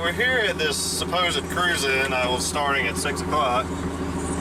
we're here at this supposed cruise-in. I was starting at 6 o'clock.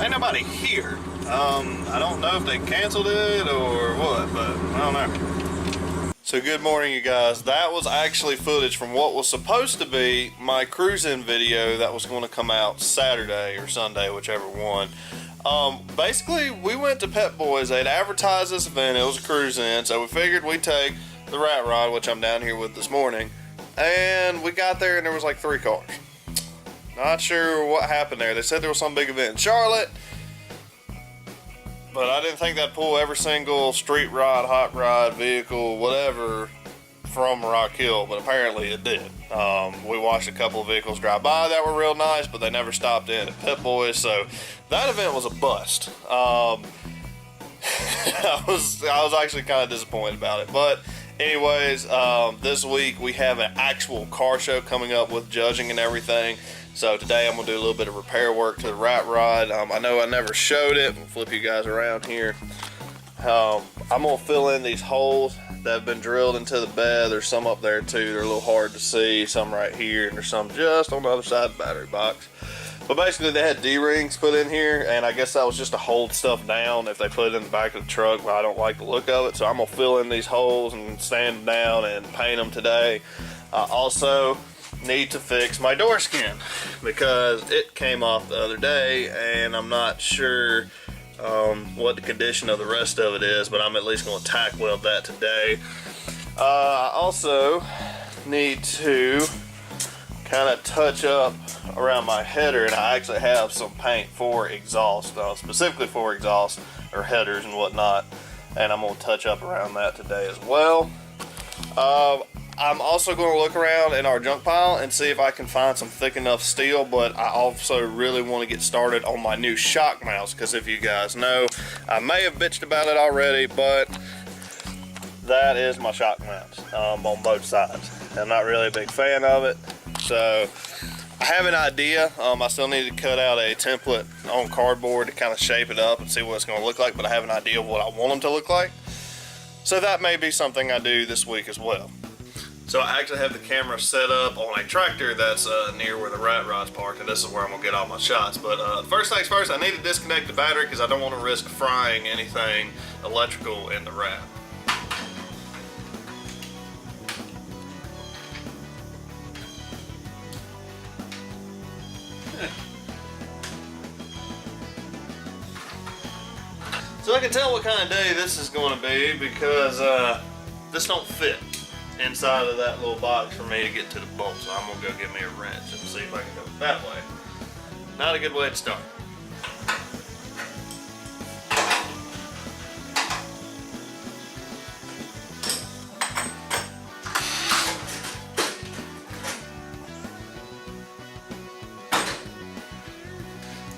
Ain't nobody here. I don't know if they canceled it or what, but I don't know. So good morning, you guys. That was actually footage from what was supposed to be my cruise-in video that was going to come out Saturday or Sunday, whichever one. Basically, we went to Pep Boys. They'd advertised this event. It was a cruise-in, so we figured we'd take the rat rod, which I'm down here with this morning. And we got there and there was like 3 cars. Not sure what happened there. They said there was some big event in Charlotte, but I didn't think that'd pull every single street rod, hot rod, vehicle, whatever from Rock Hill, but apparently it did. We watched a couple of vehicles drive by that were real nice, but they never stopped in at Pep Boys, so that event was a bust. I was actually kind of disappointed about it, but anyways, this week we have an actual car show coming up with judging and everything. So today I'm going to do a little bit of repair work to the rat rod. I know I never showed it. I'll flip you guys around here. I'm going to fill in these holes that have been drilled into the bed. There's some up there too. They're a little hard to see. Some right here, and there's some just on the other side of the battery box. But basically they had D-rings put in here, and I guess that was just to hold stuff down if they put it in the back of the truck, but I don't like the look of it. So I'm going to fill in these holes and sand them down and paint them today. Also need to fix my door skin because it came off the other day, and I'm not sure what the condition of the rest of it is, but I'm at least going to tack weld that today. I also need to kind of touch up around my header, and I actually have some paint for exhaust, specifically for exhaust or headers and whatnot, and I'm going to touch up around that today as well. I'm also going to look around in our junk pile and see if I can find some thick enough steel, but I also really want to get started on my new shock mounts, because if you guys know, I may have bitched about it already, but that is my shock mounts on both sides. I'm not really a big fan of it, so I have an idea. I still need to cut out a template on cardboard to kind of shape it up and see what it's going to look like, but I have an idea of what I want them to look like. So that may be something I do this week as well. So I actually have the camera set up on a tractor that's near where the rat rod's parked, and this is where I'm going to get all my shots. But first things first, I need to disconnect the battery because I don't want to risk frying anything electrical in the rat. So I can tell what kind of day this is going to be because this don't fit inside of that little box for me to get to the bolt. So I'm going to go get me a wrench and see if I can go that way. Not a good way to start.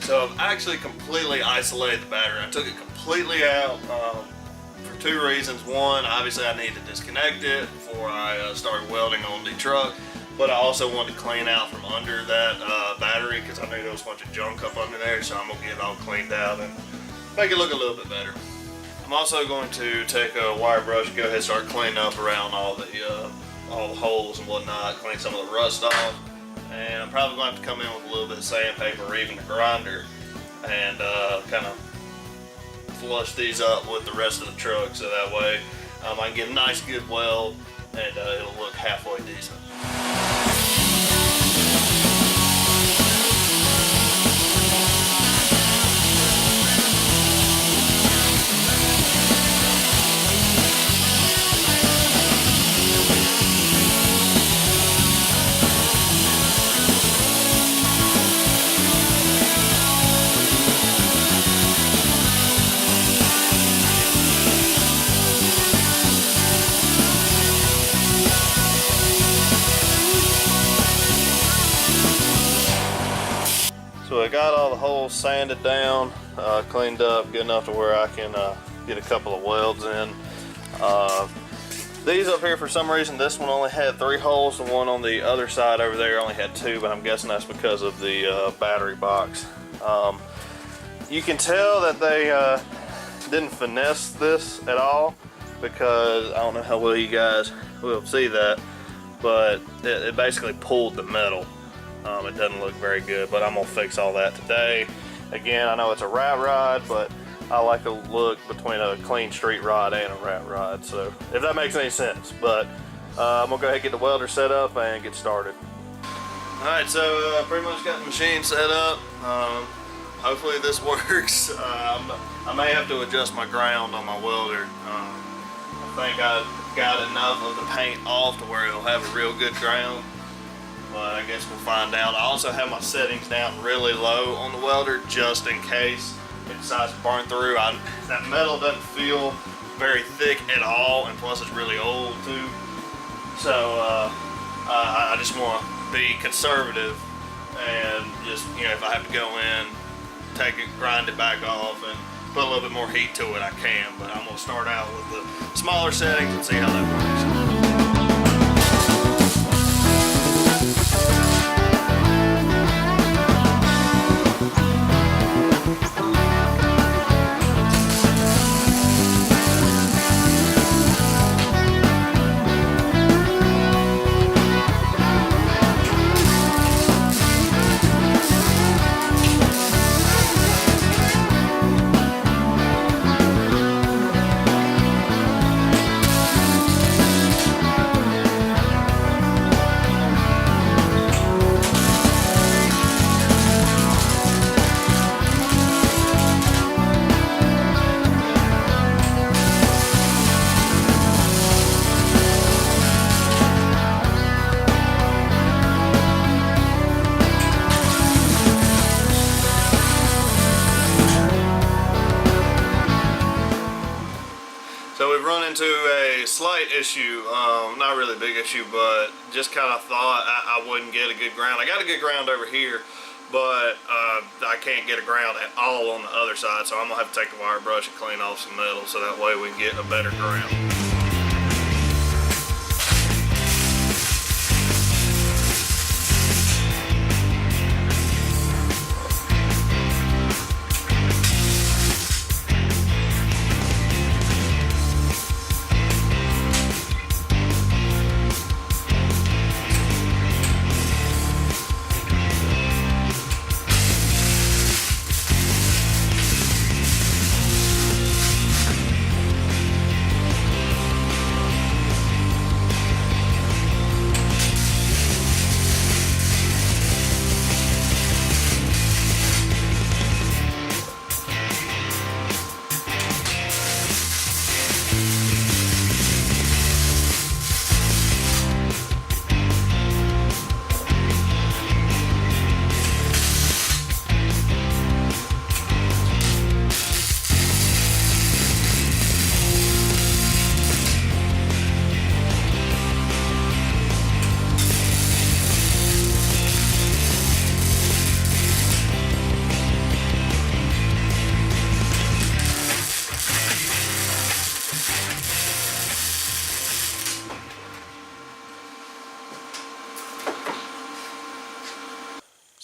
So I've actually completely isolated the battery. I took it completely out for 2 reasons. One, obviously I need to disconnect it before I start welding on the truck, but I also wanted to clean out from under that battery because I knew there was a bunch of junk up under there, so I'm going to get it all cleaned out and make it look a little bit better. I'm also going to take a wire brush and go ahead and start cleaning up around all the holes and whatnot, clean some of the rust off. And I'm probably going to have to come in with a little bit of sandpaper or even a grinder and kind of flush these up with the rest of the truck, so that way I can get a nice good weld and it'll look halfway decent. So I got all the holes sanded down, cleaned up, good enough to where I can get a couple of welds in. These up here, for some reason, this one only had 3 holes. The one on the other side over there only had 2, but I'm guessing that's because of the battery box. You can tell that they didn't finesse this at all, because I don't know how well you guys will see that, but it basically pulled the metal It doesn't look very good, but I'm gonna fix all that today. Again, I know it's a rat rod, but I like the look between a clean street rod and a rat rod, so if that makes any sense. But I'm gonna go ahead and get the welder set up and get started. Alright, so pretty much got the machine set up. Hopefully this works. I may have to adjust my ground on my welder. I think I got enough of the paint off to where it'll have a real good ground, but I guess we'll find out. I also have my settings down really low on the welder just in case it decides to burn through. That metal doesn't feel very thick at all, and plus it's really old too. So I just want to be conservative and just, you know, if I have to go in, take it, grind it back off, and put a little bit more heat to it, I can. But I'm going to start out with the smaller settings and see how that works. So we've run into a slight issue, not really a big issue, but just kind of thought I wouldn't get a good ground. I got a good ground over here, but I can't get a ground at all on the other side, so I'm going to have to take the wire brush and clean off some metal so that way we can get a better ground.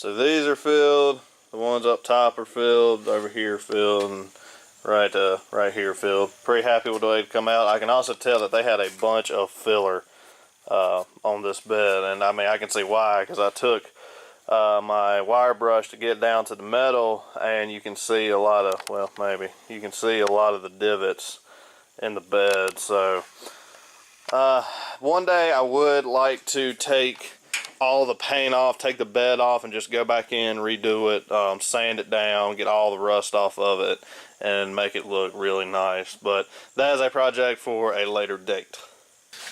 So these are filled, the ones up top are filled, over here filled, and right here filled. Pretty happy with the way it come out. I can also tell that they had a bunch of filler on this bed, and I mean I can see why, because I took my wire brush to get down to the metal, and you can see a lot of, well, maybe you can see a lot of the divots in the bed. So one day I would like to take all the paint off, take the bed off, and just go back in, redo it, sand it down, get all the rust off of it, and make it look really nice. But that is a project for a later date.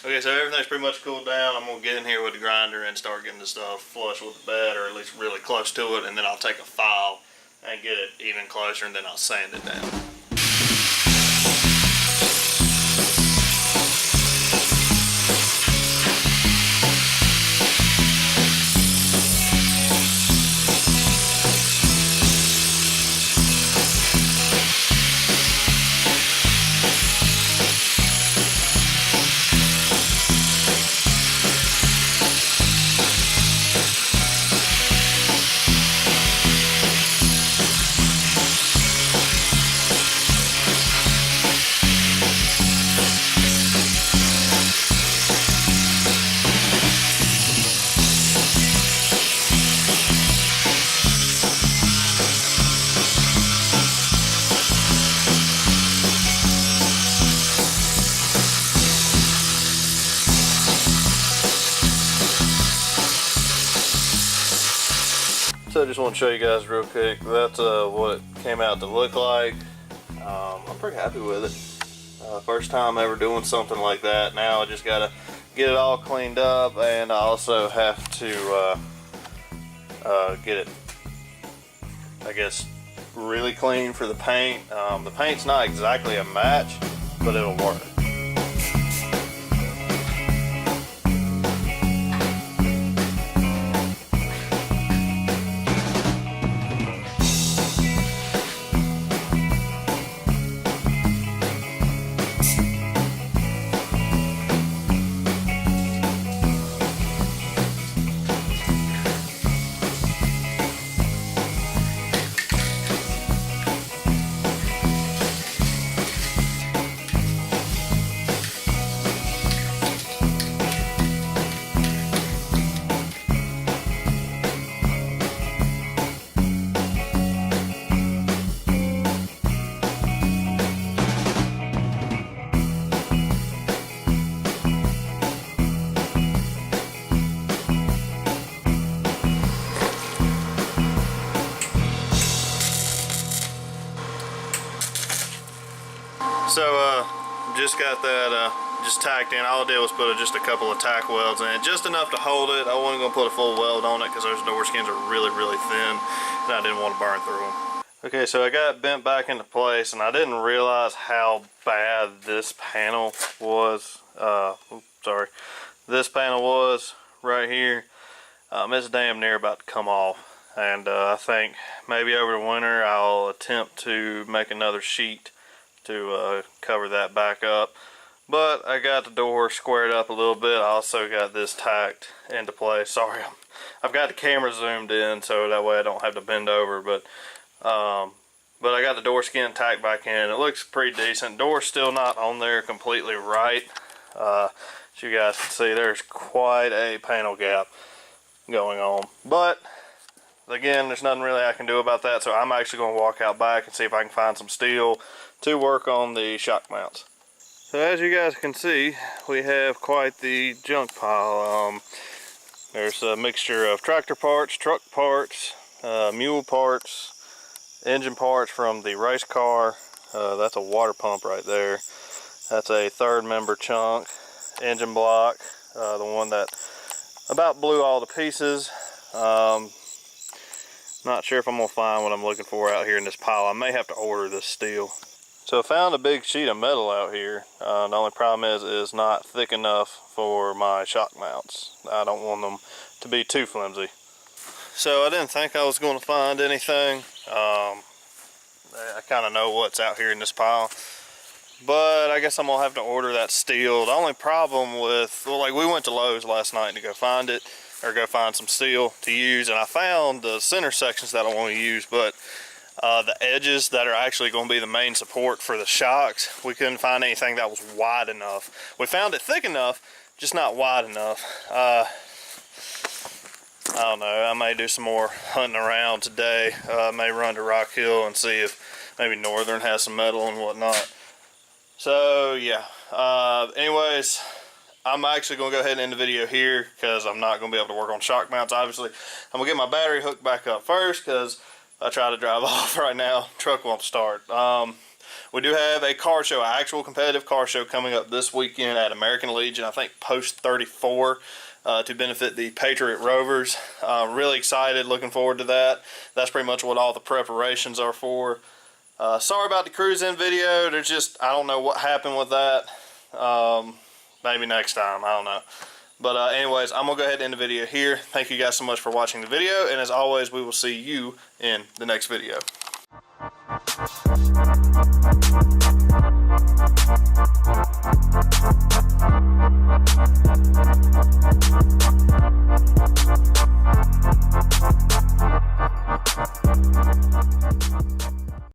Okay, so everything's pretty much cooled down. I'm going to get in here with the grinder and start getting the stuff flush with the bed, or at least really close to it, and then I'll take a file and get it even closer, and then I'll sand it down. I just want to show you guys real quick. That's what it came out to look like. I'm pretty happy with it. First time ever doing something like that. Now I just gotta get it all cleaned up, and I also have to get it, I guess, really clean for the paint. The paint's not exactly a match, but it'll work. So just got that just tacked in. All I did was put just a couple of tack welds in it, just enough to hold it. I wasn't going to put a full weld on it because those door skins are really thin, and I didn't want to burn through them. Okay, so I got it bent back into place, and I didn't realize how bad this panel was. Sorry, this panel was right here. It's damn near about to come off, and I think maybe over the winter I'll attempt to make another sheet to cover that back up. But I got the door squared up a little bit. I also got this tacked into place. Sorry, I've got the camera zoomed in so that way I don't have to bend over, but I got the door skin tacked back in. It looks pretty decent. Door's still not on there completely right. As you guys can see, there's quite a panel gap going on, but again, there's nothing really I can do about that, so I'm actually going to walk out back and see if I can find some steel to work on the shock mounts. So as you guys can see, we have quite the junk pile. There's a mixture of tractor parts, truck parts, mule parts, engine parts from the race car. That's a water pump right there. That's a third member chunk, engine block, the one that about blew all to pieces. Not sure if I'm gonna find what I'm looking for out here in this pile. I may have to order this steel. So I found a big sheet of metal out here. The only problem is it's not thick enough for my shock mounts. I don't want them to be too flimsy. So I didn't think I was going to find anything. I kind of know what's out here in this pile, but I guess I'm gonna have to order that steel. The only problem with, well, like we went to Lowe's last night to go find it, or go find some steel to use, and I found the center sections that I want to use, but the edges that are actually going to be the main support for the shocks, we couldn't find anything that was wide enough. We found it thick enough, just not wide enough. I don't know, I may do some more hunting around today. I may run to Rock Hill and see if maybe Northern has some metal and whatnot. So yeah, anyways, I'm actually going to go ahead and end the video here because I'm not going to be able to work on shock mounts. Obviously, I'm going to get my battery hooked back up first because I try to drive off right now, truck won't start. We do have a car show, an actual competitive car show coming up this weekend at American Legion, I think post 34, to benefit the Patriot Rovers. Really excited, looking forward to that. That's pretty much what all the preparations are for. Sorry about the cruise-in video. There's just, I don't know what happened with that. Maybe next time, I don't know. But anyways, I'm going to go ahead and end the video here. Thank you guys so much for watching the video, and as always, we will see you in the next video.